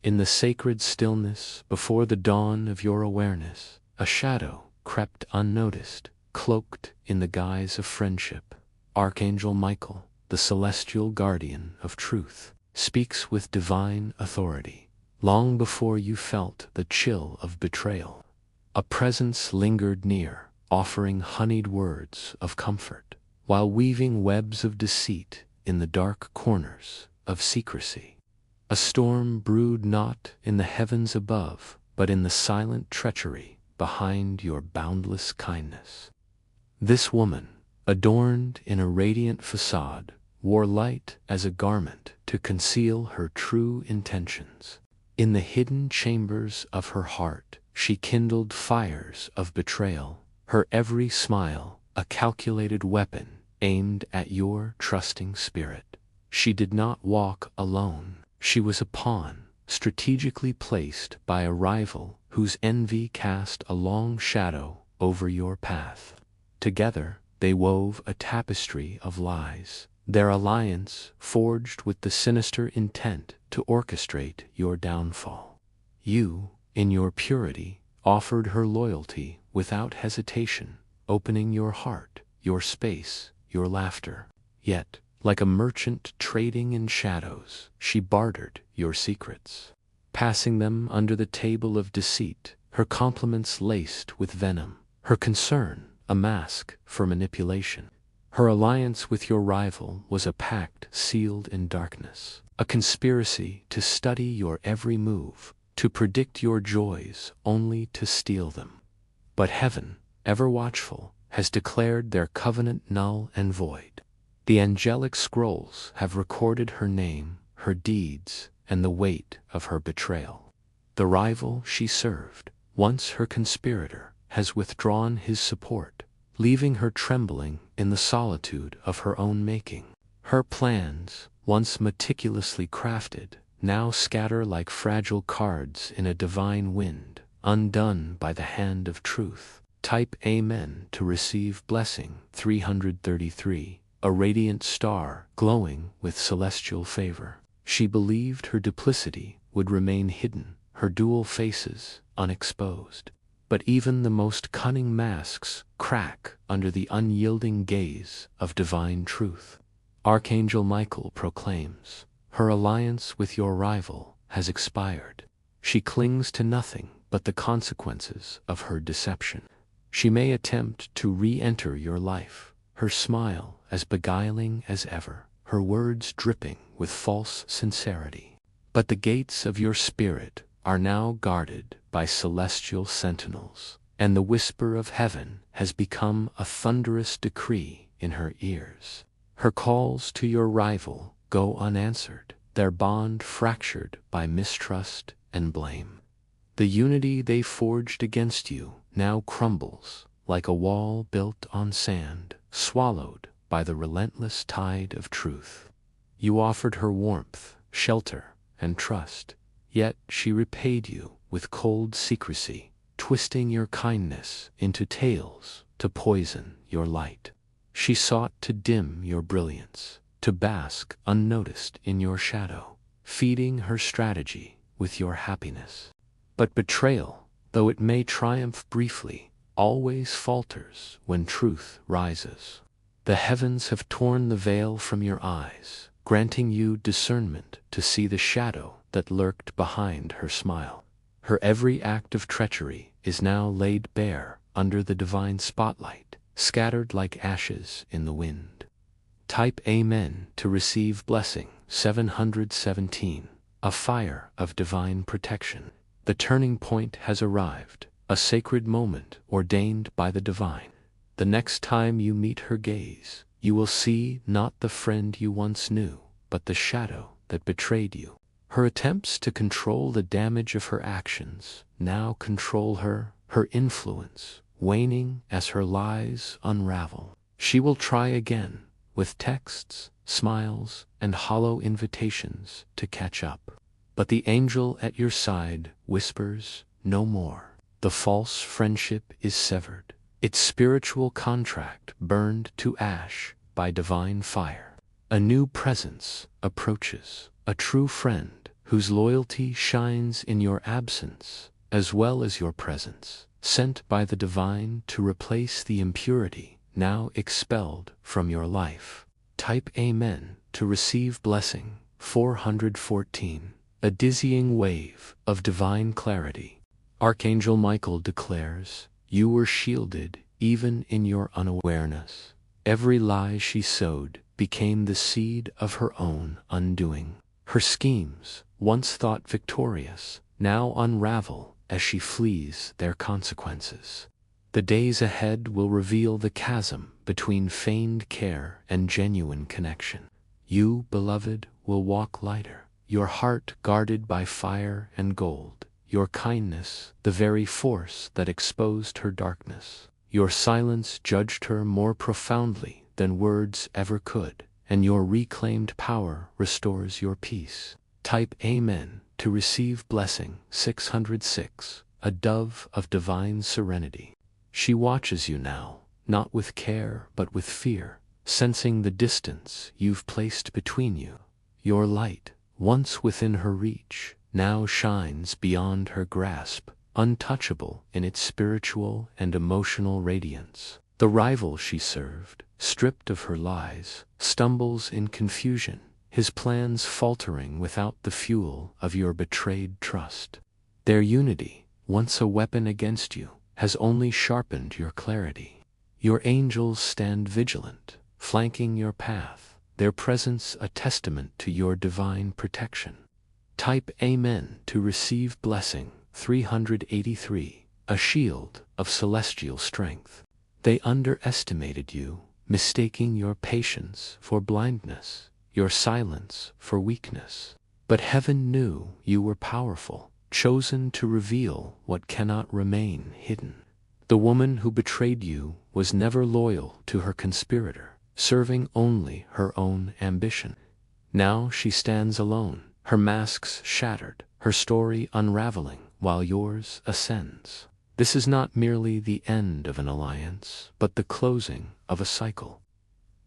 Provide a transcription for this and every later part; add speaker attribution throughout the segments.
Speaker 1: In the sacred stillness before the dawn of your awareness, a shadow crept unnoticed, cloaked in the guise of friendship. Archangel Michael, the celestial guardian of truth, speaks with divine authority. Long before you felt the chill of betrayal, a presence lingered near, offering honeyed words of comfort, while weaving webs of deceit in the dark corners of secrecy. A storm brewed not in the heavens above, but in the silent treachery behind your boundless kindness. This woman, adorned in a radiant facade, wore light as a garment to conceal her true intentions. In the hidden chambers of her heart, she kindled fires of betrayal, her every smile a calculated weapon aimed at your trusting spirit. She did not walk alone. She was a pawn, strategically placed by a rival whose envy cast a long shadow over your path. Together, they wove a tapestry of lies, their alliance forged with the sinister intent to orchestrate your downfall. You, in your purity, offered her loyalty without hesitation, opening your heart, your space, your laughter. Yet, like a merchant trading in shadows, she bartered your secrets, passing them under the table of deceit, her compliments laced with venom, her concern a mask for manipulation. Her alliance with your rival was a pact sealed in darkness, a conspiracy to study your every move, to predict your joys only to steal them. But heaven, ever watchful, has declared their covenant null and void. The angelic scrolls have recorded her name, her deeds, and the weight of her betrayal. The rival she served, once her conspirator, has withdrawn his support, leaving her trembling in the solitude of her own making. Her plans, once meticulously crafted, now scatter like fragile cards in a divine wind, undone by the hand of truth. Type Amen to receive blessing. 333. A radiant star glowing with celestial favor. She believed her duplicity would remain hidden, her dual faces unexposed. But even the most cunning masks crack under the unyielding gaze of divine truth. Archangel Michael proclaims, her alliance with your rival has expired. She clings to nothing but the consequences of her deception. She may attempt to re-enter your life, her smile as beguiling as ever, her words dripping with false sincerity. But the gates of your spirit are now guarded by celestial sentinels, and the whisper of heaven has become a thunderous decree in her ears. Her calls to your rival go unanswered, their bond fractured by mistrust and blame. The unity they forged against you now crumbles like a wall built on sand, swallowed by the relentless tide of truth. You offered her warmth, shelter, and trust, yet she repaid you with cold secrecy, twisting your kindness into tales to poison your light. She sought to dim your brilliance, to bask unnoticed in your shadow, feeding her strategy with your happiness. But betrayal, though it may triumph briefly, always falters when truth rises. The heavens have torn the veil from your eyes, granting you discernment to see the shadow that lurked behind her smile. Her every act of treachery is now laid bare under the divine spotlight, scattered like ashes in the wind. Type Amen to receive blessing. 717. A fire of divine protection. The turning point has arrived, a sacred moment ordained by the divine. The next time you meet her gaze, you will see not the friend you once knew, but the shadow that betrayed you. Her attempts to control the damage of her actions now control her, her influence waning as her lies unravel. She will try again, with texts, smiles, and hollow invitations to catch up. But the angel at your side whispers, no more. The false friendship is severed, its spiritual contract burned to ash by divine fire. A new presence approaches, a true friend whose loyalty shines in your absence as well as your presence, sent by the divine to replace the impurity now expelled from your life. Type Amen to receive blessing. 414. A dizzying wave of divine clarity. Archangel Michael declares, "You were shielded even in your unawareness. Every lie she sowed became the seed of her own undoing. Her schemes, once thought victorious, now unravel as she flees their consequences. The days ahead will reveal the chasm between feigned care and genuine connection. You, beloved, will walk lighter, your heart guarded by fire and gold, your kindness the very force that exposed her darkness. Your silence judged her more profoundly than words ever could, and your reclaimed power restores your peace." Type Amen to receive blessing. 606. A dove of divine serenity. She watches you now, not with care but with fear, sensing the distance you've placed between you. Your light, once within her reach, now shines beyond her grasp, untouchable in its spiritual and emotional radiance. The rival she served, stripped of her lies, stumbles in confusion, his plans faltering without the fuel of your betrayed trust. Their unity, once a weapon against you, has only sharpened your clarity. Your angels stand vigilant, flanking your path, their presence a testament to your divine protection. Type Amen to receive blessing. 383. A shield of celestial strength. They underestimated you, mistaking your patience for blindness, your silence for weakness. But heaven knew you were powerful, chosen to reveal what cannot remain hidden. The woman who betrayed you was never loyal to her conspirator, serving only her own ambition. Now she stands alone, her masks shattered, her story unraveling, while yours ascends. This is not merely the end of an alliance, but the closing of a cycle.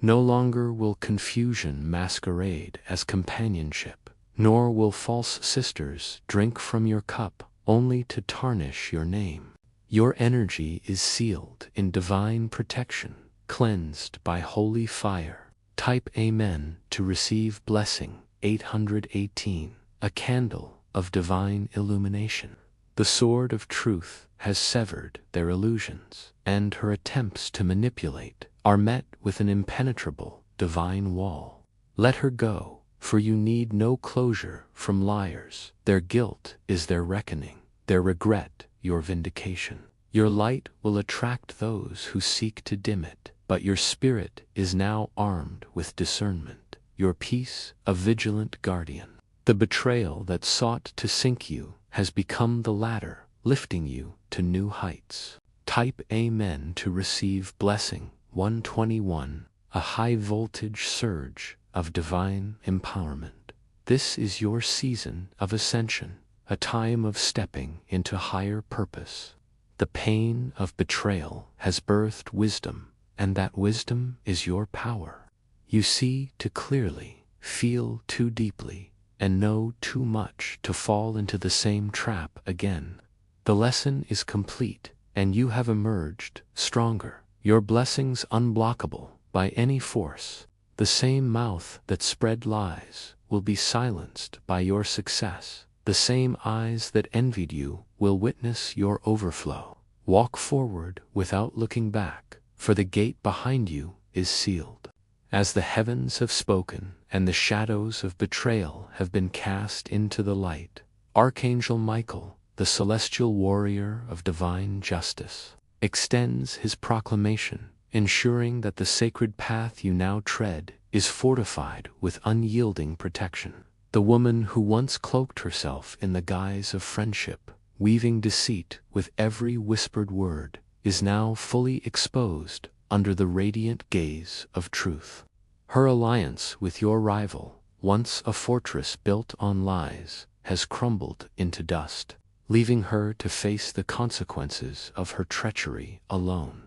Speaker 1: No longer will confusion masquerade as companionship, nor will false sisters drink from your cup only to tarnish your name. Your energy is sealed in divine protection, cleansed by holy fire. Type Amen to receive blessing. 818. A candle of divine illumination. The sword of truth has severed their illusions, and her attempts to manipulate are met with an impenetrable divine wall. Let her go, for you need no closure from liars. Their guilt is their reckoning, their regret your vindication. Your light will attract those who seek to dim it, but your spirit is now armed with discernment, your peace a vigilant guardian. The betrayal that sought to sink you has become the ladder, lifting you to new heights. Type Amen to receive blessing. 121. A high-voltage surge of divine empowerment. This is your season of ascension, a time of stepping into higher purpose. The pain of betrayal has birthed wisdom, and that wisdom is your power. You see too clearly, feel too deeply, and know too much to fall into the same trap again. The lesson is complete, and you have emerged stronger, your blessings unblockable by any force. The same mouth that spread lies will be silenced by your success. The same eyes that envied you will witness your overflow. Walk forward without looking back, for the gate behind you is sealed. As the heavens have spoken and the shadows of betrayal have been cast into the light, Archangel Michael, the celestial warrior of divine justice, extends his proclamation, ensuring that the sacred path you now tread is fortified with unyielding protection. The woman who once cloaked herself in the guise of friendship, weaving deceit with every whispered word, is now fully exposed under the radiant gaze of truth. Her alliance with your rival, once a fortress built on lies, has crumbled into dust, leaving her to face the consequences of her treachery alone.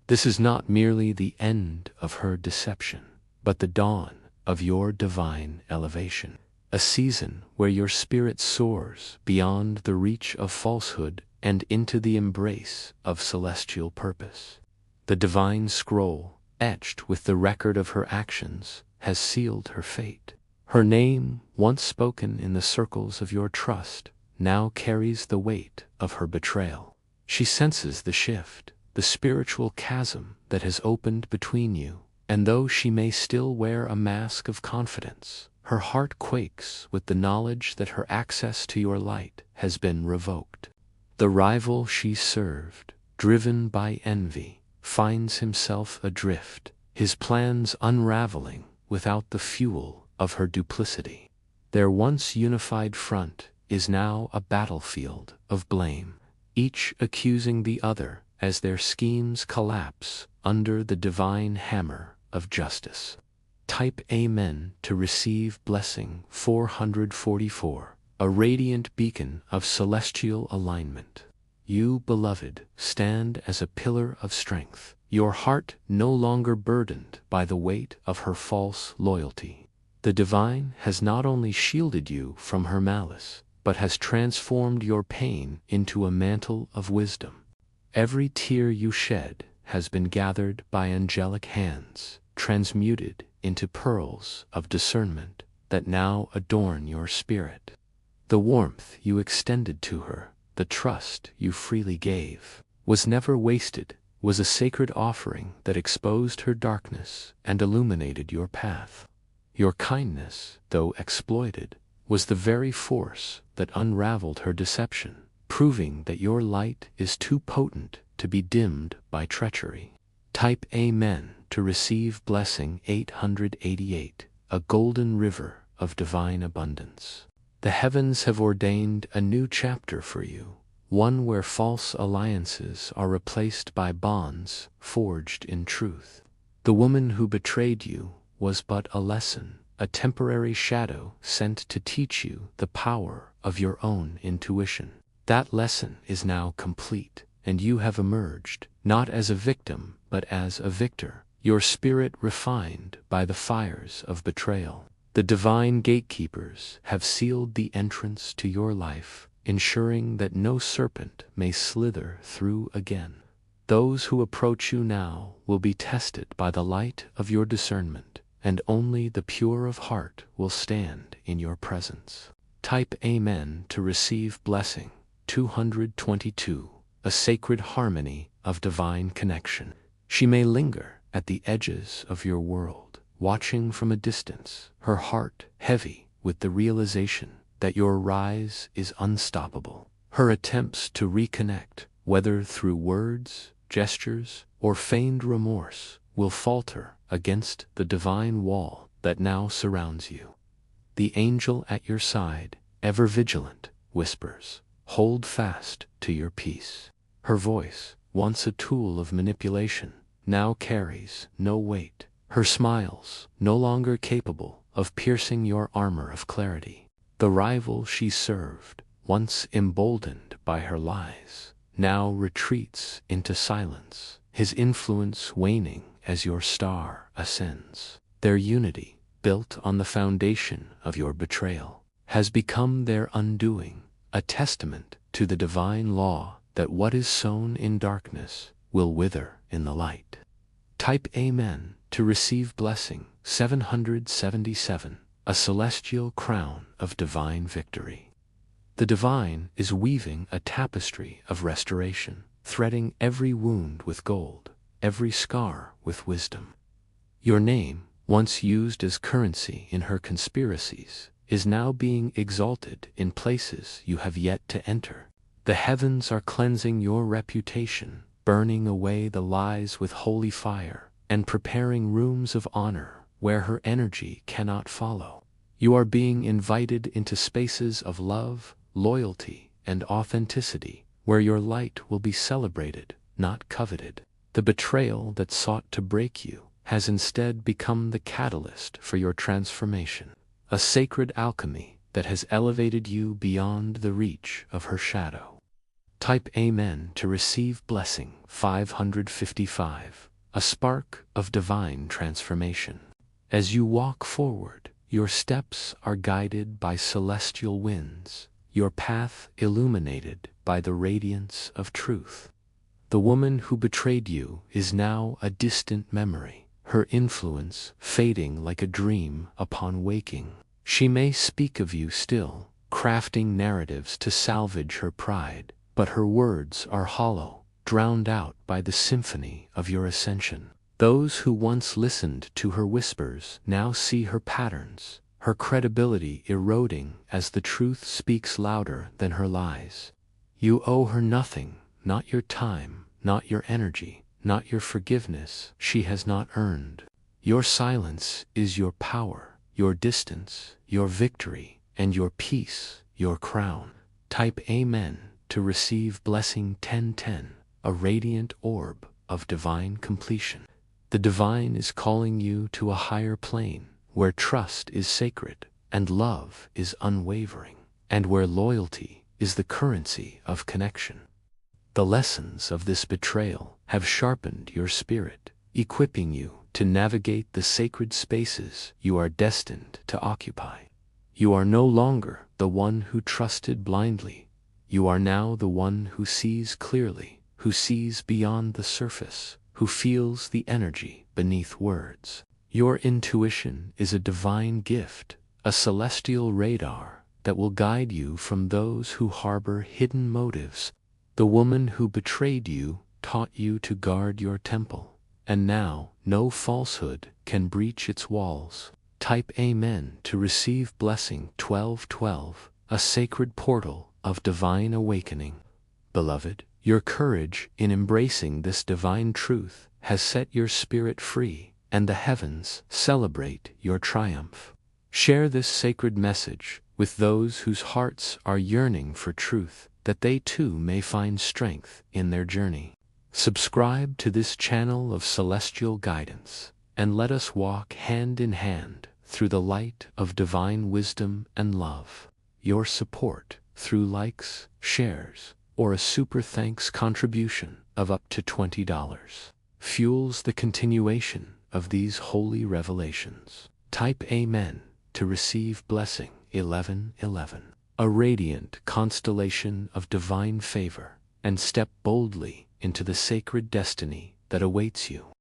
Speaker 1: This is not merely the end of her deception, but the dawn of your divine elevation. a season where your spirit soars beyond the reach of falsehood and into the embrace of celestial purpose. The divine scroll, etched with the record of her actions, has sealed her fate. Her name, once spoken in the circles of your trust, now carries the weight of her betrayal. She senses the shift, the spiritual chasm that has opened between you, and though she may still wear a mask of confidence, her heart quakes with the knowledge that her access to your light has been revoked. The rival she served, driven by envy, finds himself adrift, his plans unraveling without the fuel of her duplicity. Their once unified front is now a battlefield of blame, each accusing the other as their schemes collapse under the divine hammer of justice. Type Amen to receive blessing 444, a radiant beacon of celestial alignment. You, beloved, stand as a pillar of strength, your heart no longer burdened by the weight of her false loyalty. The divine has not only shielded you from her malice, but has transformed your pain into a mantle of wisdom. Every tear you shed has been gathered by angelic hands, transmuted into pearls of discernment that now adorn your spirit. The warmth you extended to her, the trust you freely gave, was never wasted, was a sacred offering that exposed her darkness and illuminated your path. Your kindness, though exploited, was the very force that unraveled her deception, proving that your light is too potent to be dimmed by treachery. Type Amen to receive blessing 888, a golden river of divine abundance. The heavens have ordained a new chapter for you, one where false alliances are replaced by bonds forged in truth. The woman who betrayed you was but a lesson, a temporary shadow sent to teach you the power of your own intuition. That lesson is now complete, and you have emerged, not as a victim, but as a victor, your spirit refined by the fires of betrayal. The divine gatekeepers have sealed the entrance to your life, ensuring that no serpent may slither through again. Those who approach you now will be tested by the light of your discernment, and only the pure of heart will stand in your presence. Type Amen to receive blessing 222, a sacred harmony of divine connection. She may linger at the edges of your world, watching from a distance, her heart heavy with the realization that your rise is unstoppable. Her attempts to reconnect, whether through words, gestures, or feigned remorse, will falter against the divine wall that now surrounds you. The angel at your side, ever vigilant, whispers, "Hold fast to your peace." Her voice, once a tool of manipulation, now carries no weight. Her smiles, no longer capable of piercing your armor of clarity. The rival she served, once emboldened by her lies, now retreats into silence, his influence waning as your star ascends. Their unity, built on the foundation of your betrayal, has become their undoing, a testament to the divine law that what is sown in darkness will wither in the light. Type Amen to receive blessing 777, a celestial crown of divine victory. The divine is weaving a tapestry of restoration, threading every wound with gold, every scar with wisdom. Your name, once used as currency in her conspiracies, is now being exalted in places you have yet to enter. The heavens are cleansing your reputation, burning away the lies with holy fire, and preparing rooms of honor where her energy cannot follow. You are being invited into spaces of love, loyalty, and authenticity, where your light will be celebrated, not coveted. The betrayal that sought to break you has instead become the catalyst for your transformation, a sacred alchemy that has elevated you beyond the reach of her shadow. Type Amen to receive blessing 555, a spark of divine transformation. As you walk forward, Your steps are guided by celestial winds, your path illuminated by the radiance of truth. The woman who betrayed you is now a distant memory, her influence fading like a dream upon waking. She may speak of you still, crafting narratives to salvage her pride, but her words are hollow, drowned out by the symphony of your ascension. Those who once listened to her whispers now see her patterns, her credibility eroding as the truth speaks louder than her lies. You owe her nothing, not your time, not your energy, not your forgiveness she has not earned. Your silence is your power, your distance, your victory, and your peace, your crown. Type Amen to receive blessing 1010, a radiant orb of divine completion. The divine is calling you to a higher plane, where trust is sacred, and love is unwavering, and where loyalty is the currency of connection. The lessons of this betrayal have sharpened your spirit, equipping you to navigate the sacred spaces you are destined to occupy. You are no longer the one who trusted blindly. You are now the one who sees clearly, who sees beyond the surface, who feels the energy beneath words. Your intuition is a divine gift, a celestial radar that will guide you from those who harbor hidden motives. The woman who betrayed you taught you to guard your temple, and now no falsehood can breach its walls. Type Amen to receive blessing 1212, a sacred portal of divine awakening. Beloved, your courage in embracing this divine truth has set your spirit free, and the heavens celebrate your triumph. Share this sacred message with those whose hearts are yearning for truth, that they too may find strength in their journey. Subscribe to this channel of celestial guidance, and let us walk hand in hand through the light of divine wisdom and love. Your support through likes, shares, or a super thanks contribution of up to $20 fuels the continuation of these holy revelations. Type Amen to receive blessing 1111, a radiant constellation of divine favor, and step boldly into the sacred destiny that awaits you.